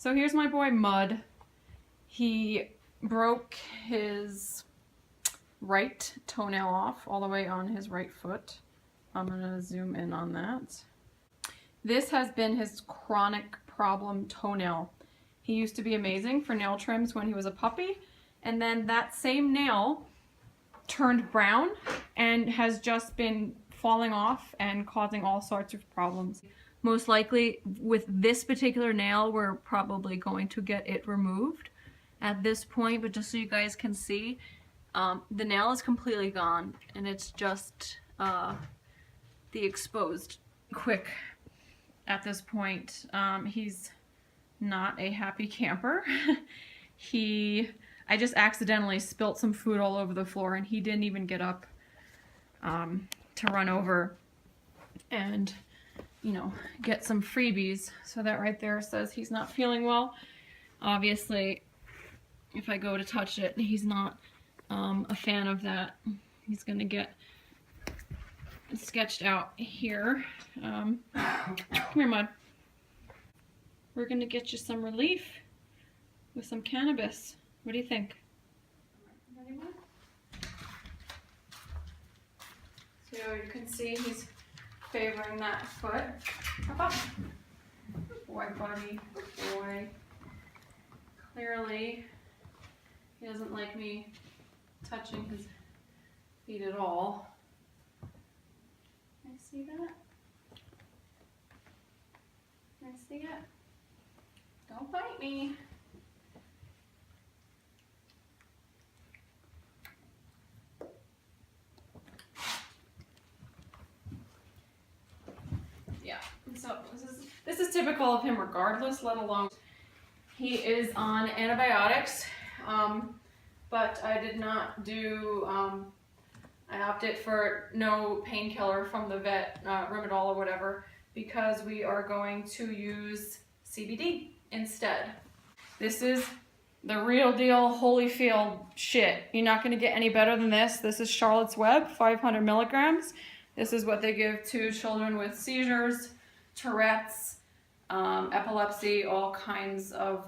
So here's my boy Mud. He broke his right toenail off all the way on his right foot. I'm gonna zoom in on that. This has been his chronic problem toenail. He used to be amazing for nail trims when he was a puppy, and then that same nail turned brown and has just been falling off and causing all sorts of problems. Most likely with this particular nail, we're probably going to get it removed at this point, but just so you guys can see, the nail is completely gone and it's just the exposed quick at this point. He's not a happy camper. I just accidentally spilt some food all over the floor and he didn't even get up to run over and, you know, get some freebies. So that right there says he's not feeling well. Obviously, if I go to touch it, he's not a fan of that. He's gonna get sketched out here. Come here, Mud. We're gonna get you some relief with some cannabis. What do you think? So you can see he's favoring that foot. Hop up. Good boy, buddy. Good boy. Clearly, he doesn't like me touching his feet at all. Can I see that? Can I see it? Don't bite me. Yeah, so this is typical of him regardless, let alone he is on antibiotics, but I did not do, I opted for no painkiller from the vet, Rimadol or whatever, because we are going to use CBD instead. This is the real deal Holyfield shit. You're not going to get any better than this. This is Charlotte's Web, 500 milligrams. This is what they give to children with seizures, Tourette's, epilepsy, all kinds of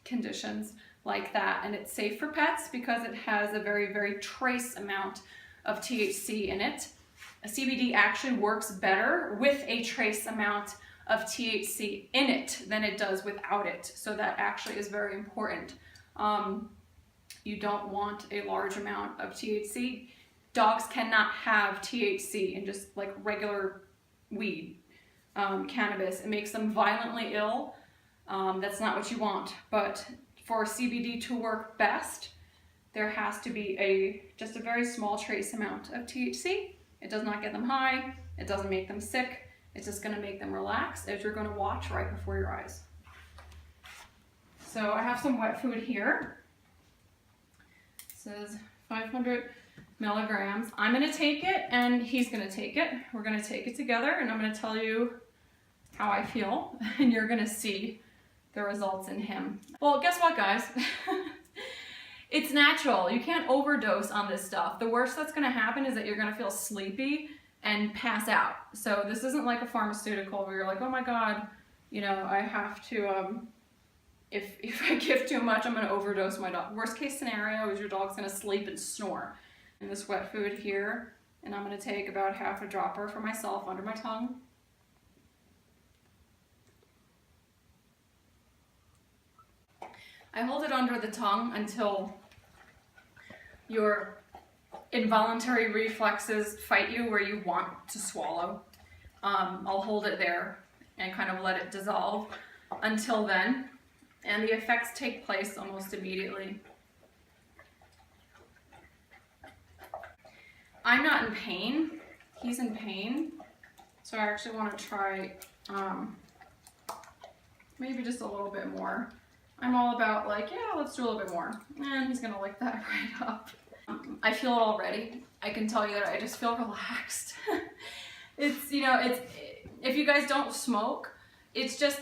conditions like that. And it's safe for pets because it has a very, very trace amount of THC in it. A CBD actually works better with a trace amount of THC in it than it does without it. So that actually is very important. You don't want a large amount of THC. Dogs cannot have THC in just like regular weed, cannabis. It makes them violently ill. That's not what you want. But for CBD to work best, there has to be just a very small trace amount of THC. It does not get them high. It doesn't make them sick. It's just going to make them relax as you're going to watch right before your eyes. So I have some wet food here. It says 500 milligrams. I'm going to take it and he's going to take it. We're going to take it together and I'm going to tell you how I feel and you're going to see the results in him. Well, guess what, guys? It's natural. You can't overdose on this stuff. The worst that's going to happen is that you're going to feel sleepy and pass out. So this isn't like a pharmaceutical where you're like, oh my God, you know, I have to, if I give too much, I'm going to overdose my dog. Worst case scenario is your dog's going to sleep and snore. And this wet food here, and I'm going to take about half a dropper for myself under my tongue. I hold it under the tongue until your involuntary reflexes fight you where you want to swallow. I'll hold it there and kind of let it dissolve until then, and the effects take place almost immediately. I'm not in pain, he's in pain, so I actually want to try maybe just a little bit more. I'm all about like, yeah, let's do a little bit more, and he's gonna lick that right up. I feel it already. I can tell you that I just feel relaxed. It's, you know, it's, if you guys don't smoke, it's just,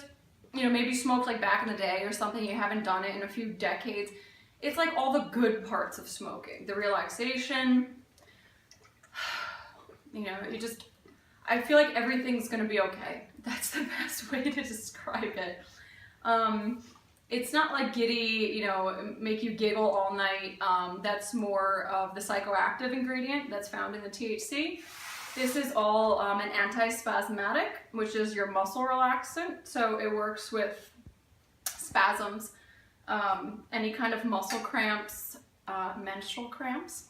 you know, maybe smoked like back in the day or something, you haven't done it in a few decades. It's like all the good parts of smoking. The relaxation, you know, you just, I feel like everything's gonna be okay. That's the best way to describe it. It's not like giddy, you know, make you giggle all night. That's more of the psychoactive ingredient that's found in the THC. This is all an antispasmodic, which is your muscle relaxant. So it works with spasms, any kind of muscle cramps, menstrual cramps.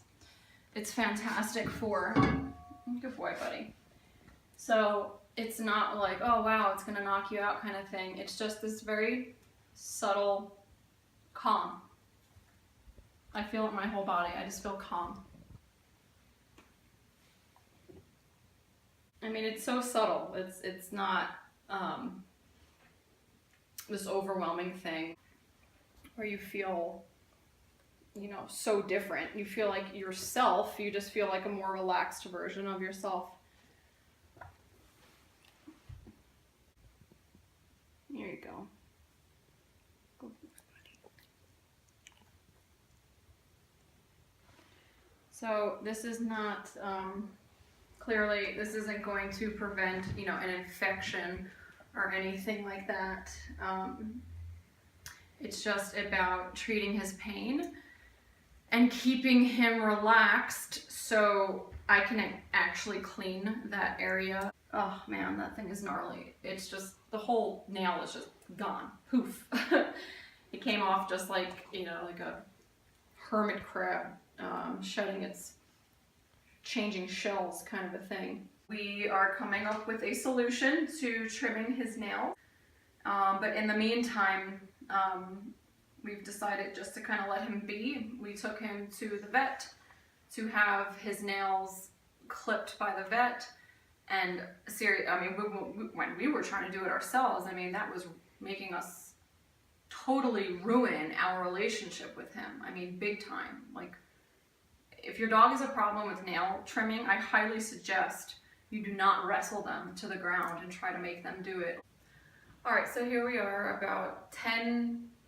It's fantastic for, good boy, buddy. So it's not like, oh wow, it's gonna knock you out kind of thing. It's just this very subtle calm. I feel it in my whole body. I just feel calm. I mean, it's so subtle. It's not this overwhelming thing where you feel, you know, so different. You feel like yourself. You just feel like a more relaxed version of yourself. Here you go. So this is not, clearly this isn't going to prevent, you know, an infection or anything like that. It's just about treating his pain and keeping him relaxed so I can actually clean that area. Oh man, that thing is gnarly. It's just, the whole nail is just gone. Poof. It came off just like, you know, like a hermit crab shedding its changing shells kind of a thing. We are coming up with a solution to trimming his nail, but in the meantime, we've decided just to kind of let him be. We took him to the vet to have his nails clipped by the vet, and I mean, when we were trying to do it ourselves, I mean, that was making us totally ruin our relationship with him. I mean, big time. Like, if your dog has a problem with nail trimming, I highly suggest you do not wrestle them to the ground and try to make them do it. All right, so here we are about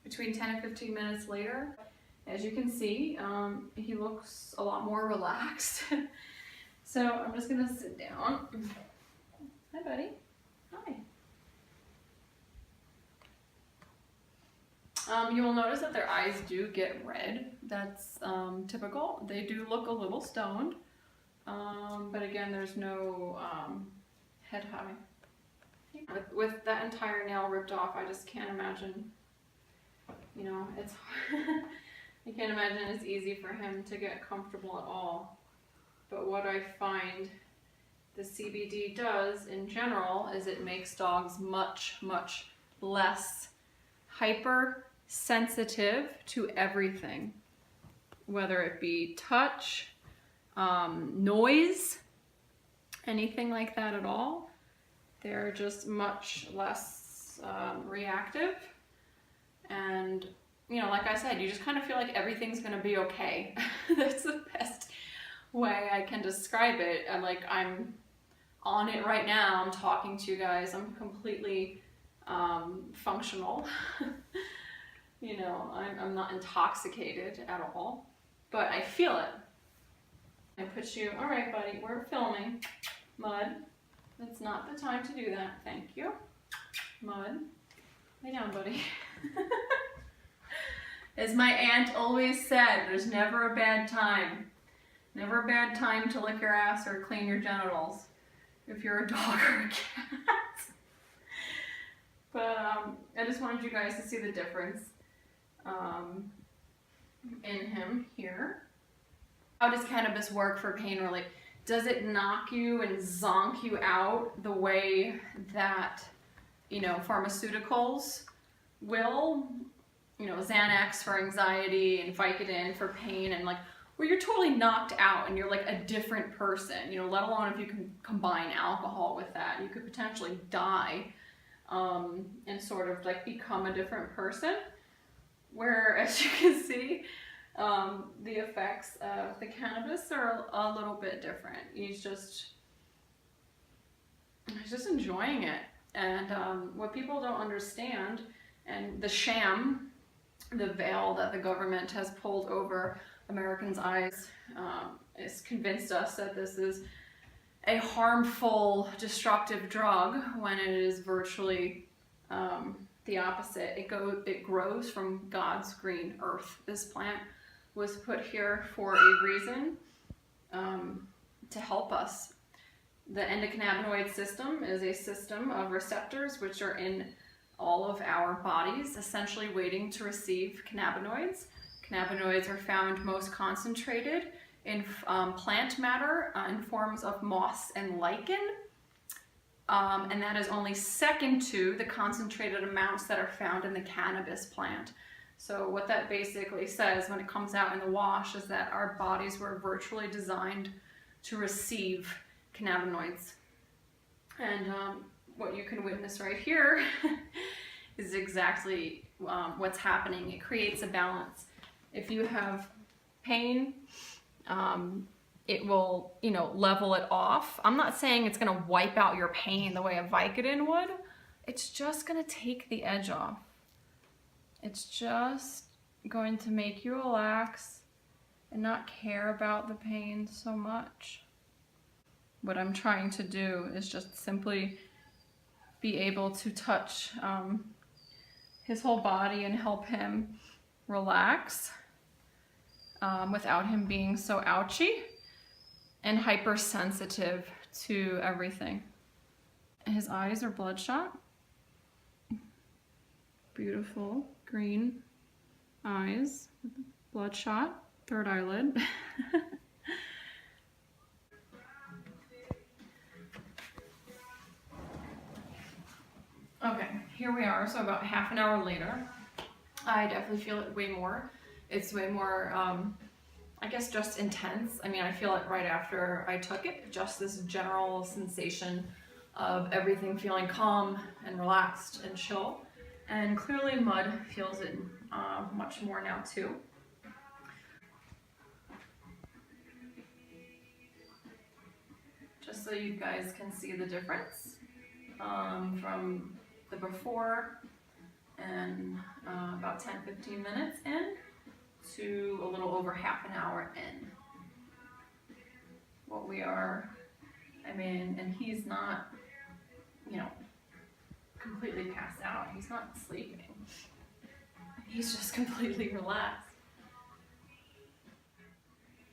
between 10 and 15 minutes later. As you can see, he looks a lot more relaxed. So I'm just gonna sit down. Hi, buddy. Hi. You will notice that their eyes do get red. That's typical. They do look a little stoned, but again, there's no head high. With that entire nail ripped off, I just can't imagine, you know, it's I can't imagine it's easy for him to get comfortable at all. But what I find the CBD does in general is it makes dogs much, much less hypersensitive to everything, whether it be touch, noise, anything like that at all. They're just much less reactive, and you know, like I said, you just kind of feel like everything's gonna be okay. That's the best way I can describe it. I'm on it right now. I'm talking to you guys. I'm completely functional. You know, I'm not intoxicated at all, but I feel it. I put you, all right, buddy, we're filming. Mud, it's not the time to do that. Thank you. Mud, lay down, buddy. As my aunt always said, there's never a bad time. Never a bad time to lick your ass or clean your genitals if you're a dog or a cat. But I just wanted you guys to see the difference in him here. How does cannabis work for pain relief? Does it knock you and zonk you out the way that, you know, pharmaceuticals will? You know, Xanax for anxiety and Vicodin for pain, and like, where you're totally knocked out and you're like a different person, you know, let alone if you can combine alcohol with that, you could potentially die and sort of like become a different person. Where, as you can see, the effects of the cannabis are a little bit different. He's just enjoying it. And what people don't understand, and the sham, the veil that the government has pulled over Americans' eyes, has convinced us that this is a harmful, destructive drug when it is virtually the opposite. It grows from God's green earth. This plant was put here for a reason, to help us. The endocannabinoid system is a system of receptors which are in all of our bodies, essentially waiting to receive cannabinoids. Cannabinoids are found most concentrated in plant matter in forms of moss and lichen. And that is only second to the concentrated amounts that are found in the cannabis plant. So what that basically says when it comes out in the wash is that our bodies were virtually designed to receive cannabinoids. And what you can witness right here is exactly what's happening. It creates a balance. If you have pain, it will, level it off. I'm not saying it's gonna wipe out your pain the way a Vicodin would. It's just gonna take the edge off. It's just going to make you relax and not care about the pain so much. What I'm trying to do is just simply be able to touch his whole body and help him relax without him being so ouchy and hypersensitive to everything. His eyes are bloodshot. Beautiful green eyes, bloodshot, third eyelid. Okay, here we are, so about half an hour later. I definitely feel it way more. It's way more, I guess, just intense. I mean, I feel it right after I took it, just this general sensation of everything feeling calm and relaxed and chill. And clearly Mud feels it much more now too. Just so you guys can see the difference from the before and about 10-15 minutes in to a little over half an hour in. What we are, and he's not, completely passed out. He's not sleeping. He's just completely relaxed.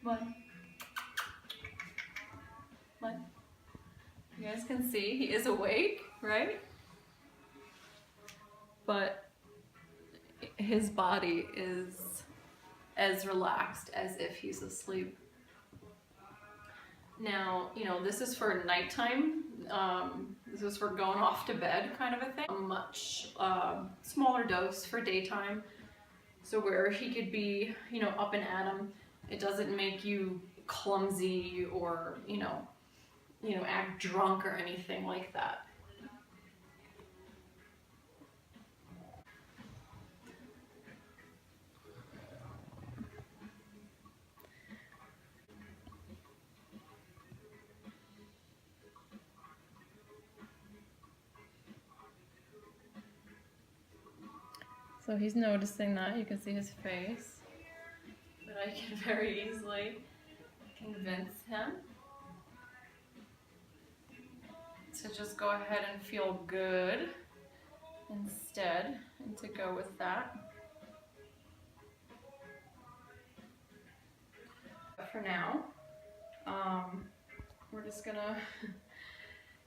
But you guys can see he is awake, right? But his body is as relaxed as if he's asleep. Now, this is for nighttime. This is for going off to bed kind of a thing. A much smaller dose for daytime. So where he could be, up and at 'em. It doesn't make you clumsy or, act drunk or anything like that. So he's noticing that, you can see his face, but I can very easily convince him to just go ahead and feel good instead, and to go with that. But for now, we're just gonna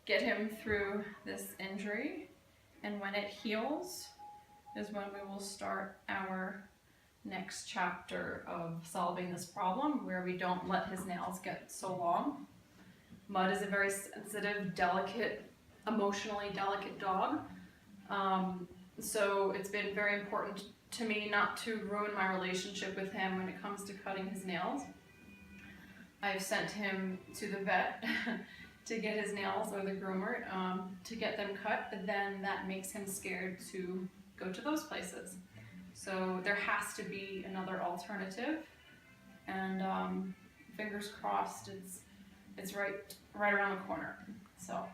get him through this injury, and when it heals is when we will start our next chapter of solving this problem, where we don't let his nails get so long. Mud is a very sensitive, delicate, emotionally delicate dog. So it's been very important to me not to ruin my relationship with him when it comes to cutting his nails. I've sent him to the vet to get his nails, or the groomer, to get them cut, but then that makes him scared to go to those places. So there has to be another alternative, and fingers crossed it's right around the corner. So